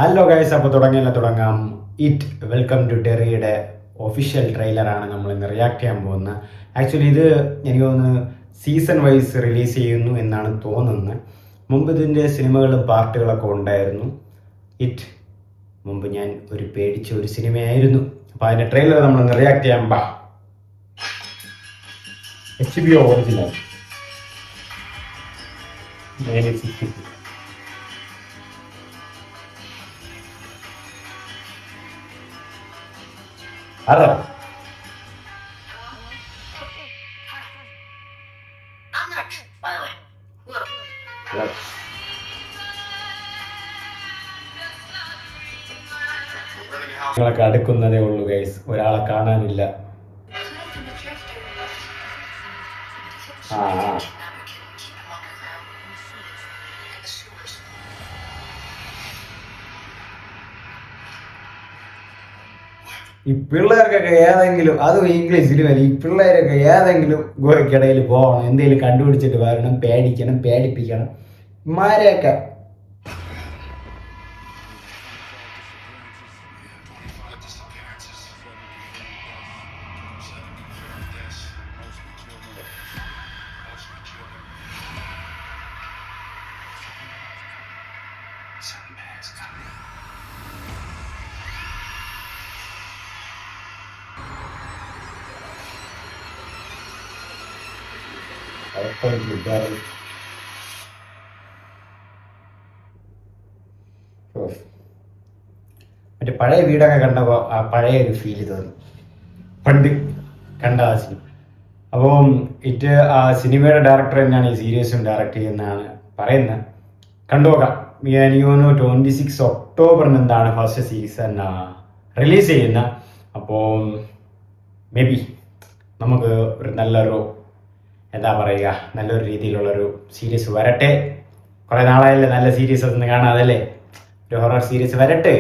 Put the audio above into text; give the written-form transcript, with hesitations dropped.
Hello guys, അപ്പോൾ തുടങ്ങാം. It welcome to ടെറിയുടെ official ട്രെയിലറാണ് നമ്മൾ ഇന്ന് റിയാക്ട് ചെയ്യാൻ പോകുന്നത്. ആക്ച്വലി ഇത് എനിക്ക് തോന്നുന്നു സീസൺ വൈസ് റിലീസ് ചെയ്യുന്നു എന്നാണ് തോന്നുന്നത്. മുമ്പ് ഇതിൻ്റെ സിനിമകളും പാർട്ടുകളൊക്കെ ഉണ്ടായിരുന്നു. ഇറ്റ് മുമ്പ് ഞാൻ പേടിച്ച ഒരു സിനിമയായിരുന്നു. അപ്പോൾ അതിൻ്റെ ട്രെയിലർ നമ്മൾ റിയാക്ട് ചെയ്യാൻ HBO ഒറിജിനൽ അതെ. ങ്ങളൊക്കെ അടുക്കുന്നതേ ഉള്ളൂ ഗൈസ്, ഒരാളെ കാണാനില്ല. ഈ പിള്ളേർക്കൊക്കെ ഏതെങ്കിലും, അതും ഇംഗ്ലീഷിൽ വരും, ഈ പിള്ളേരൊക്കെ ഏതെങ്കിലും ഗോയ്ക്കിടയിൽ പോകണം, എന്തെങ്കിലും കണ്ടുപിടിച്ചിട്ട് വരണം, പേടിക്കണം, പേടിപ്പിക്കണം മാരെയൊക്കെ. മറ്റേ പഴയ വീടൊക്കെ കണ്ടപ്പോൾ ആ പഴയ ഒരു ഫീല് തോന്നി, പണ്ട് കണ്ട ആ സിനിമ. അപ്പം ആ സിനിമയുടെ ഡയറക്ടർ തന്നെയാണ് ഈ സീരീസും ഡയറക്റ്റ് ചെയ്യുന്നതാണ് പറയുന്നത്. കണ്ടുപോകാം. എനിക്ക് തോന്നുന്നു 26 ഒക്ടോബറിന് എന്താണ് ഫസ്റ്റ് സീസൺ റിലീസ് ചെയ്യുന്നത്. അപ്പോൾ മേ ബി നമുക്ക് ഒരു നല്ലൊരു നല്ലൊരു രീതിയിലുള്ളൊരു സീരീസ് വരട്ടെ. കുറേ നാളായല്ലേ നല്ല സീരീസ് ഒന്ന് കാണാതല്ലേ, ഒരു ഹൊറർ സീരീസ് വരട്ടെ.